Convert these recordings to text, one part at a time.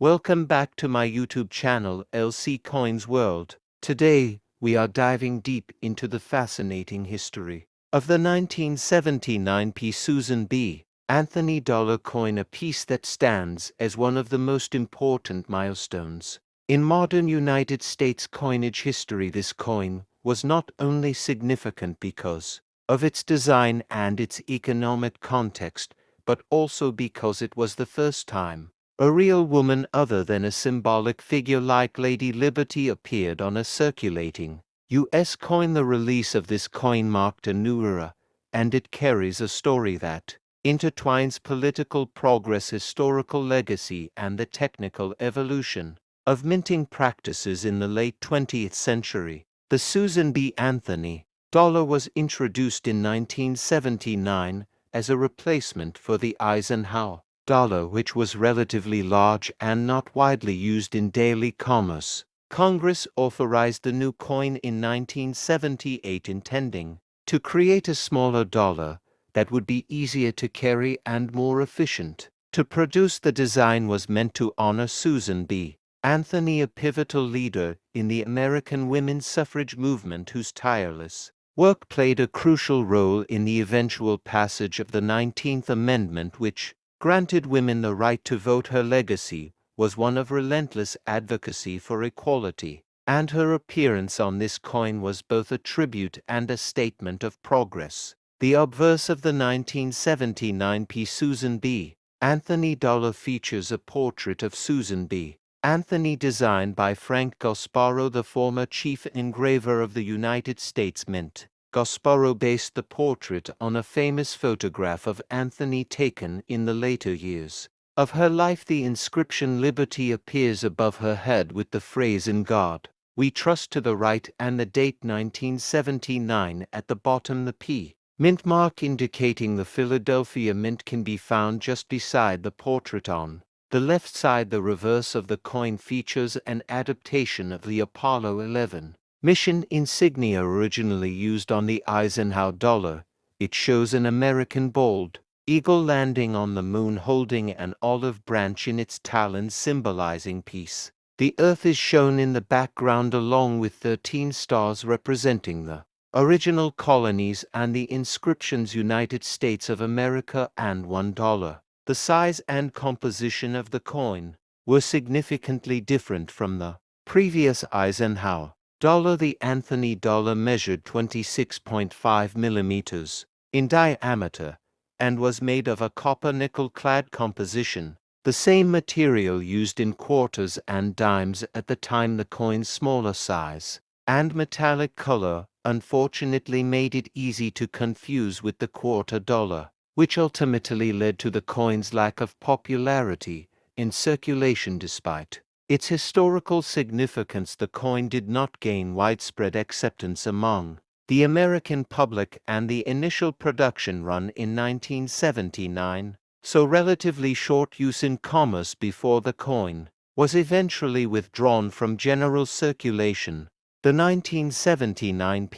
Welcome back to my YouTube channel LC Coins World. Today, we are diving deep into the fascinating history of the 1979 Susan B. Anthony dollar coin, a piece that stands as one of the most important milestones in modern United States coinage history. This coin was not only significant because of its design and its economic context, but also because it was the first time a real woman other than a symbolic figure like Lady Liberty appeared on a circulating U.S. coin. The release of this coin marked a new era, and it carries a story that intertwines political progress, historical legacy, and the technical evolution of minting practices in the late 20th century. The Susan B. Anthony dollar was introduced in 1979 as a replacement for the Eisenhower dollar, which was relatively large and not widely used in daily commerce. Congress authorized the new coin in 1978, intending to create a smaller dollar that would be easier to carry and more efficient to produce. The design was meant to honor Susan B. Anthony, a pivotal leader in the American women's suffrage movement whose tireless work played a crucial role in the eventual passage of the 19th Amendment, which granted women the right to vote. Her legacy was one of relentless advocacy for equality, and her appearance on this coin was both a tribute and a statement of progress. The obverse of the 1979 Susan B. Anthony dollar features a portrait of Susan B. Anthony designed by Frank Gasparro, the former chief engraver of the United States Mint. Gasparro based the portrait on a famous photograph of Anthony taken in the later years of her life. The inscription "Liberty" appears above her head with the phrase "In God We Trust" to the right, and the date 1979 at the bottom. The P. Mint mark indicating the Philadelphia Mint can be found just beside the portrait on the left side. The reverse of the coin features an adaptation of the Apollo 11 mission insignia originally used on the Eisenhower dollar. It shows an American bald eagle landing on the moon holding an olive branch in its talons, symbolizing peace. The Earth is shown in the background along with 13 stars representing the original colonies and the inscriptions "United States of America" and $1. The size and composition of the coin were significantly different from the previous Eisenhower dollar. The Anthony dollar measured 26.5 millimeters in diameter and was made of a copper nickel-clad composition, the same material used in quarters and dimes at the time. The coin's smaller size and metallic color unfortunately made it easy to confuse with the quarter dollar, which ultimately led to the coin's lack of popularity in circulation. Despite its historical significance, the coin did not gain widespread acceptance among the American public, and the initial production run in 1979 saw relatively short use in commerce before the coin was eventually withdrawn from general circulation. The 1979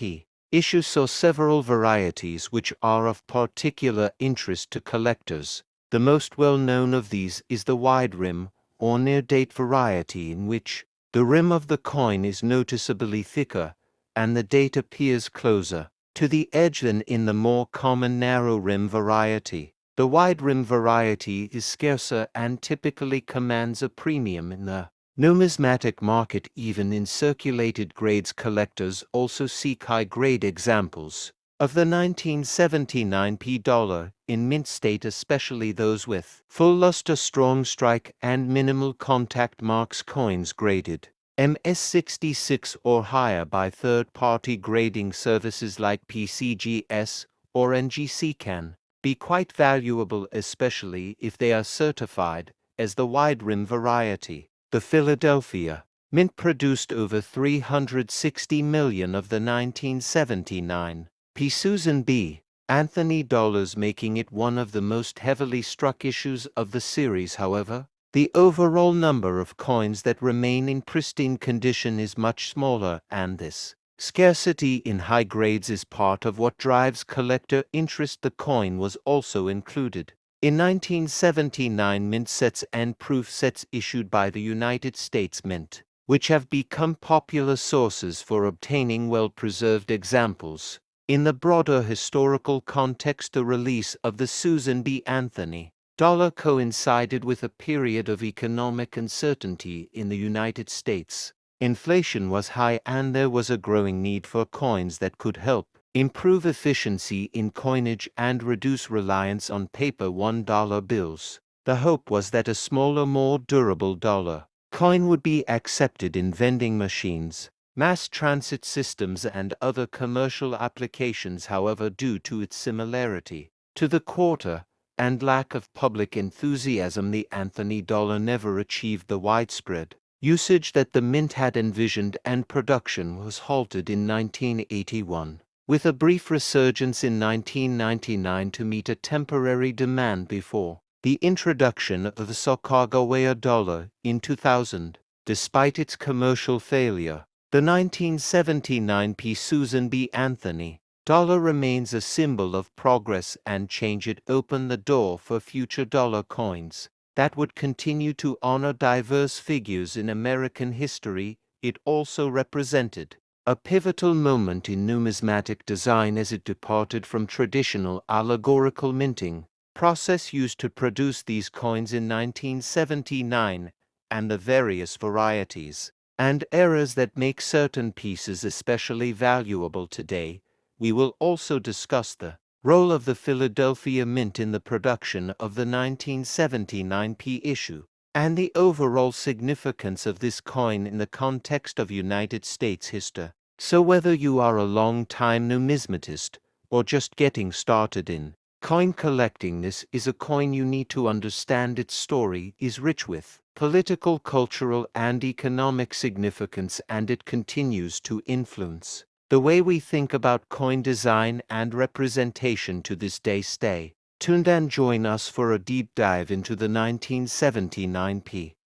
issue saw several varieties which are of particular interest to collectors. The most well-known of these is the wide rim or near-date variety, in which the rim of the coin is noticeably thicker and the date appears closer to the edge than in the more common narrow rim variety. The wide rim variety is scarcer and typically commands a premium in the numismatic market. Even in circulated grades, collectors also seek high-grade examples of the 1979 dollar in mint state, especially those with full luster, strong strike, and minimal contact marks. Coins graded MS66 or higher by third-party grading services like PCGS or NGC can be quite valuable, especially if they are certified as the wide rim variety. The Philadelphia Mint produced over 360 million of the 1979 Susan B. Anthony dollars, making it one of the most heavily struck issues of the series. However, the overall number of coins that remain in pristine condition is much smaller, and this scarcity in high grades is part of what drives collector interest. The coin was also included In 1979, mint sets and proof sets issued by the United States Mint, which have become popular sources for obtaining well-preserved examples. In the broader historical context, the release of the Susan B. Anthony dollar coincided with a period of economic uncertainty in the United States. Inflation was high and there was a growing need for coins that could help improve efficiency in coinage and reduce reliance on paper $1 bills. The hope was that a smaller, more durable dollar coin would be accepted in vending machines, mass transit systems, and other commercial applications. However, due to its similarity to the quarter and lack of public enthusiasm, the Anthony dollar never achieved the widespread usage that the mint had envisioned, and production was halted in 1981, with a brief resurgence in 1999 to meet a temporary demand before the introduction of the Sacagawea dollar in 2000. Despite its commercial failure, the 1979 Susan B. Anthony dollar remains a symbol of progress and change. It opened the door for future dollar coins that would continue to honor diverse figures in American history. It also represented a pivotal moment in numismatic design as it departed from traditional allegorical minting process used to produce these coins in 1979, and the various varieties and eras that make certain pieces especially valuable today. We will also discuss the role of the Philadelphia Mint in the production of the 1979 issue, and the overall significance of this coin in the context of United States history. So whether you are a long-time numismatist or just getting started in coin collecting, this is a coin you need to understand. Its story is rich with political, cultural, and economic significance, and it continues to influence the way we think about coin design and representation to this day. Stay tuned and join us for a deep dive into the 1979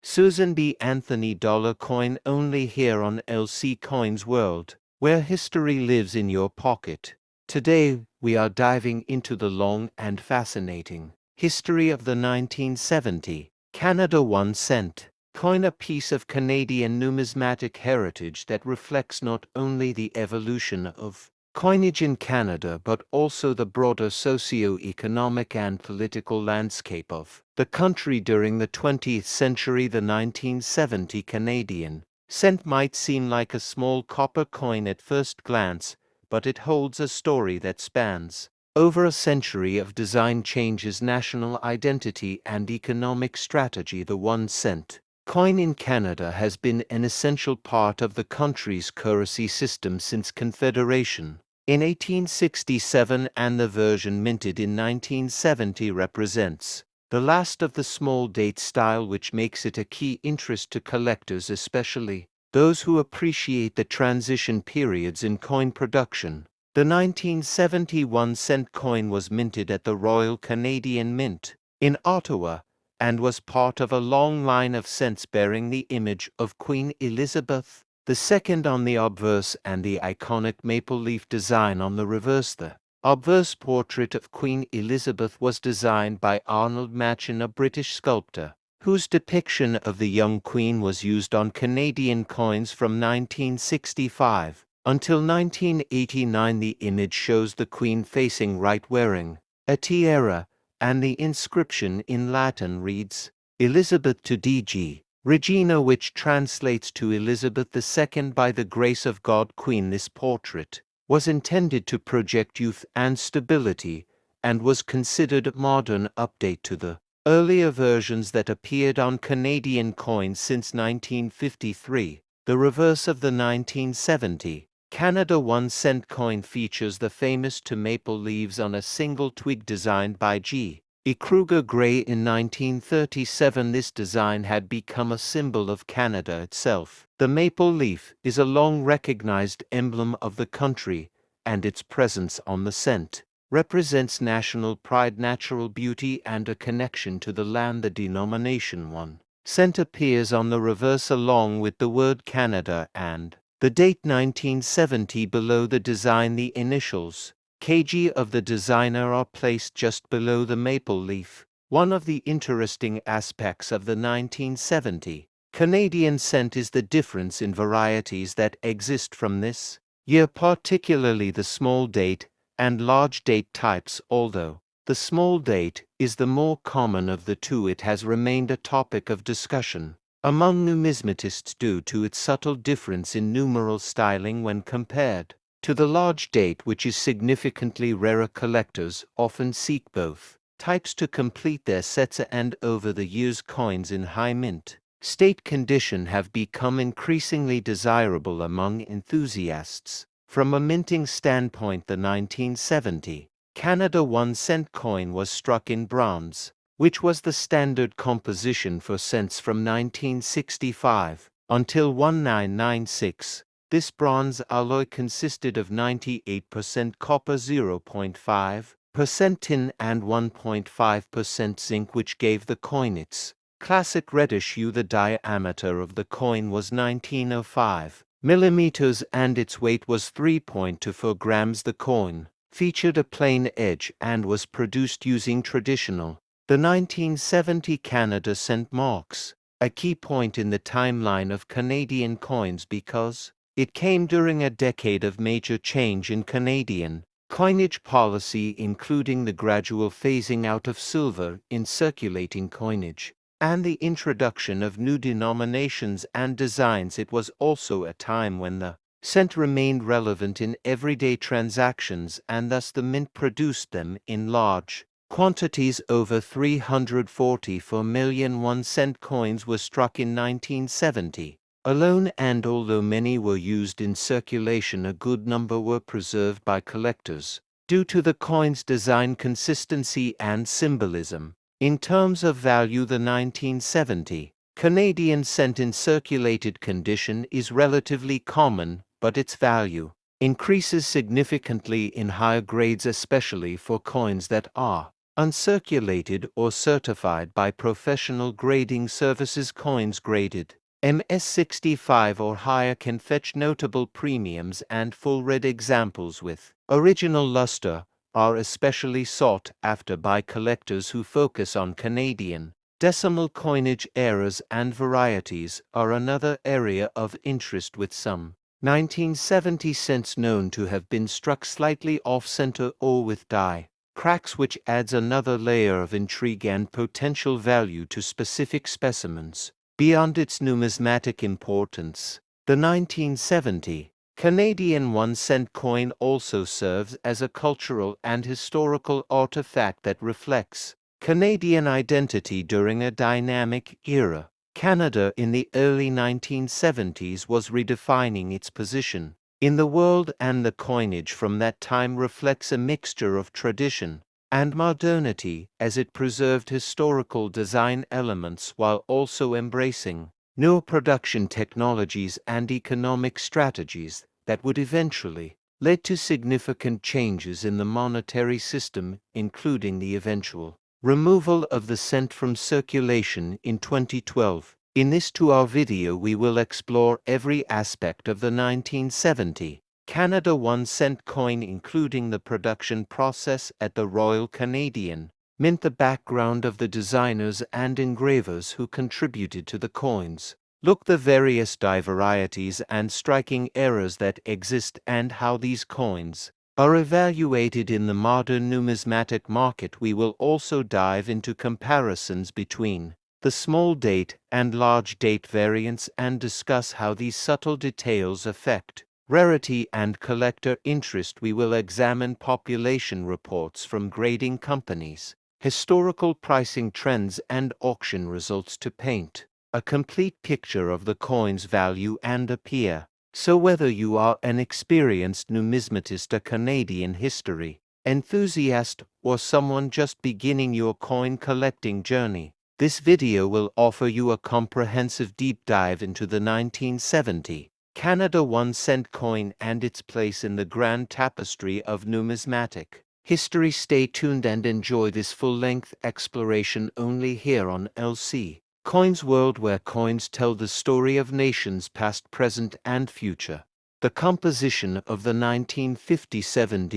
Susan B. Anthony dollar coin, only here on LC Coins World, where history lives in your pocket. Today, we are diving into the long and fascinating history of the 1970 Canada 1 cent coin, a piece of Canadian numismatic heritage that reflects not only the evolution of coinage in Canada but also the broader socio-economic and political landscape of the country during the 20th century. The 1970 Canadian cent might seem like a small copper coin at first glance, but it holds a story that spans over a century of design changes, national identity, and economic strategy. The 1 cent coin in Canada has been an essential part of the country's currency system since Confederation in 1867, and the version minted in 1970 represents the last of the small date style, which makes it a key interest to collectors, especially those who appreciate the transition periods in coin production. The 1971 cent coin was minted at the Royal Canadian Mint in Ottawa and was part of a long line of cents bearing the image of Queen Elizabeth II on the obverse and the iconic maple leaf design on the reverse. The obverse portrait of Queen Elizabeth was designed by Arnold Machin, a British sculptor, whose depiction of the young queen was used on Canadian coins from 1965 until 1989. The image shows the queen facing right, wearing a tiara, and the inscription in Latin reads, Elizabeth to DG Regina, which translates to Elizabeth II by the grace of God Queen. This portrait was intended to project youth and stability, and was considered a modern update to the earlier versions that appeared on Canadian coins since 1953. The reverse of the 1970 Canada 1 cent coin features the famous two maple leaves on a single twig designed by G. E. Kruger Gray in 1937. This design had become a symbol of Canada itself. The maple leaf is a long recognized emblem of the country, and its presence on the cent represents national pride, natural beauty, and a connection to the land. The denomination 1 cent appears on the reverse along with the word Canada and the date 1970 below the design. The initials KG of the designer are placed just below the maple leaf, One of the interesting aspects of the 1970 Canadian cent is the difference in varieties that exist from this year, particularly the small date and large date types. Although the small date is the more common of the two, it has remained a topic of discussion among numismatists due to its subtle difference in numeral styling when compared to the large date, which is significantly rarer. Collectors often seek both types to complete their sets, and over the years coins in high mint state condition have become increasingly desirable among enthusiasts. From a minting standpoint, the 1970 Canada 1-cent coin was struck in bronze, which was the standard composition for cents from 1965 until 1996. This bronze alloy consisted of 98% copper, 0.5% tin, and 1.5% zinc, which gave the coin its classic reddish hue. The diameter of the coin was 1905 millimeters and its weight was 3.24 grams. The coin featured a plain edge and was produced using traditional. The 1970 Canada cent marks a key point in the timeline of Canadian coins because it came during a decade of major change in Canadian coinage policy, including the gradual phasing out of silver in circulating coinage and the introduction of new denominations and designs. It was also a time when the cent remained relevant in everyday transactions, and thus the mint produced them in large quantities. Over 344 million 1-cent coins were struck in 1970 alone, and although many were used in circulation, a good number were preserved by collectors due to the coin's design consistency and symbolism. In terms of value, the 1970 Canadian cent in circulated condition is relatively common, but its value increases significantly in higher grades, especially for coins that are uncirculated or certified by professional grading services. Coins graded MS-65 or higher can fetch notable premiums, and full red examples with original luster are especially sought after by collectors who focus on Canadian decimal coinage. Errors and varieties are another area of interest, with some 1970 cents known to have been struck slightly off-center or with die cracks, which adds another layer of intrigue and potential value to specific specimens. Beyond its numismatic importance, the 1970 Canadian 1-cent coin also serves as a cultural and historical artifact that reflects Canadian identity during a dynamic era. Canada in the early 1970s was redefining its position in the world, and the coinage from that time reflects a mixture of tradition and modernity as it preserved historical design elements while also embracing new production technologies and economic strategies that would eventually lead to significant changes in the monetary system, including the eventual removal of the cent from circulation in 2012. In this 2-hour video, we will explore every aspect of the 1970 Canada 1-cent coin, including the production process at the Royal Canadian Mint, the background of the designers and engravers who contributed to the coins, look the various die varieties and striking errors that exist, and how these coins are evaluated in the modern numismatic market. We will also dive into comparisons between the small date and large date variants and discuss how these subtle details affect rarity and collector interest. We will examine population reports from grading companies, historical pricing trends, and auction results to paint a complete picture of the coin's value and appeal. So whether you are an experienced numismatist, a Canadian history enthusiast, or someone just beginning your coin collecting journey, this video will offer you a comprehensive deep dive into the 1970 Canada 1-cent coin and its place in the grand tapestry of numismatic history. Stay tuned and enjoy this full-length exploration only here on LC Coins World, where coins tell the story of nations past, present, and future. The composition of the 1957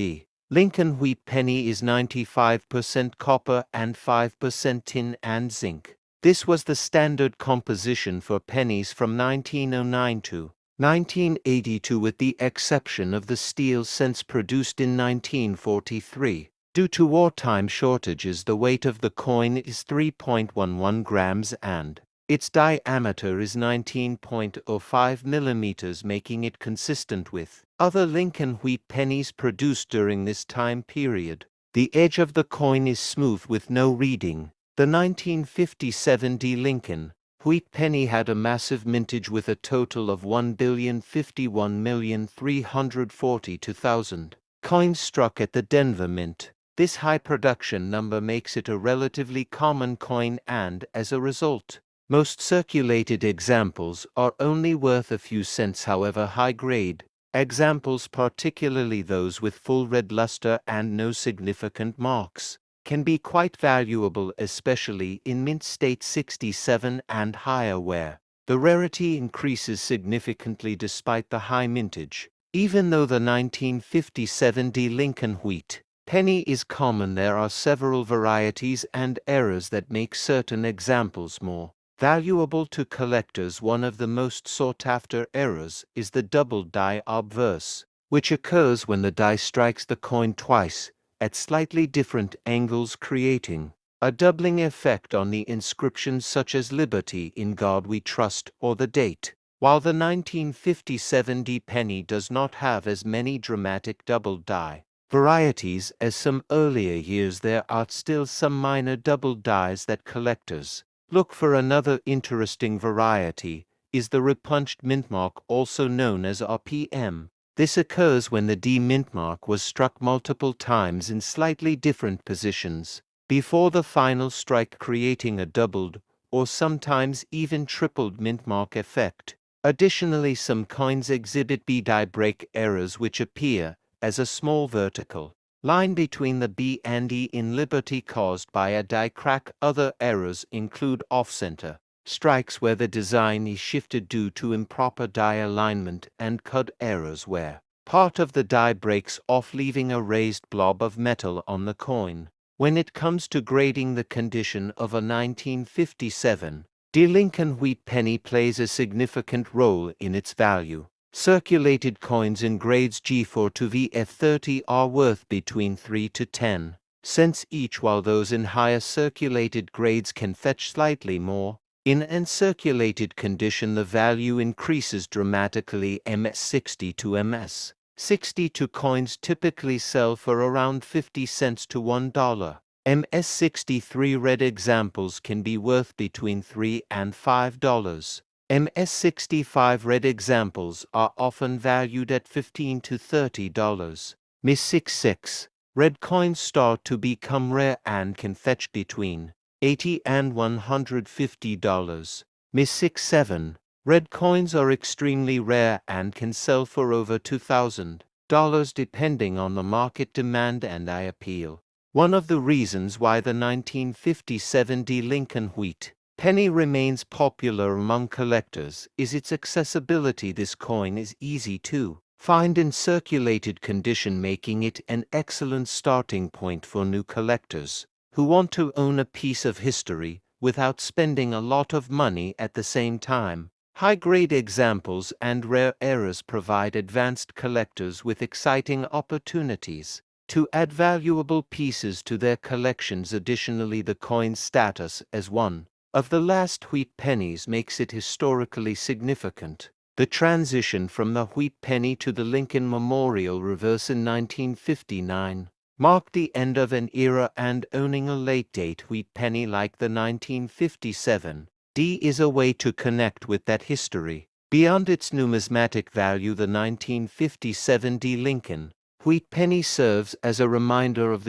Lincoln wheat penny is 95% copper and 5% tin and zinc. This was the standard composition for pennies from 1909 to 1982, with the exception of the steel cents produced in 1943. Due to wartime shortages, the weight of the coin is 3.11 grams and its diameter is 19.05 millimeters, making it consistent with other Lincoln wheat pennies produced during this time period. The edge of the coin is smooth with no reading. The 1957 D Lincoln wheat penny had a massive mintage with a total of 1,051,342,000 coins struck at the Denver Mint. This high production number makes it a relatively common coin, and, as a result, most circulated examples are only worth a few cents. However, high-grade examples, particularly those with full red luster and no significant marks, can be quite valuable, especially in mint state 67 and higher, where the rarity increases significantly despite the high mintage. Even though the 1957 D Lincoln wheat penny is common, there are several varieties and errors that make certain examples more valuable to collectors. One of the most sought-after errors is the double die obverse, which occurs when the die strikes the coin twice at slightly different angles, creating a doubling effect on the inscriptions such as "Liberty, in God We Trust," or the date. While the 1957 D penny does not have as many dramatic double die varieties as some earlier years, there are still some minor double dies that collectors look for. Another interesting variety is the repunched mintmark, also known as RPM. This occurs when the D mintmark was struck multiple times in slightly different positions before the final strike, creating a doubled or sometimes even tripled mintmark effect. Additionally, some coins exhibit B die break errors, which appear as a small vertical line between the B and E in Liberty caused by a die crack. Other errors include off-center strikes where the design is shifted due to improper die alignment, and cud errors where part of the die breaks off, leaving a raised blob of metal on the coin. When it comes to grading the condition of a 1957 D Lincoln wheat penny plays a significant role in its value. Circulated coins in grades G4 to VF30 are worth between 3 to 10 cents each, while those in higher circulated grades can fetch slightly more. In uncirculated condition, the value increases dramatically. MS60 to MS62 coins typically sell for around 50 cents to $1. MS63 red examples can be worth between $3 and $5. MS65 red examples are often valued at $15 to $30. MS66 red coins start to become rare and can fetch between $80 and $150. MS67 red coins are extremely rare and can sell for over $2,000 depending on the market demand and appeal. One of the reasons why the 1957 D Lincoln wheat penny remains popular among collectors is its accessibility. This coin is easy to find in circulated condition, making it an excellent starting point for new collectors who want to own a piece of history without spending a lot of money at the same time. High-grade examples and rare errors provide advanced collectors with exciting opportunities to add valuable pieces to their collections. Additionally, the coin's status as one of the last wheat pennies makes it historically significant. The transition from the wheat penny to the Lincoln Memorial Reverse in 1959 marked the end of an era, and owning a late-date wheat penny like the 1957 D is a way to connect with that history. Beyond its numismatic value, the 1957 D Lincoln wheat penny serves as a reminder of the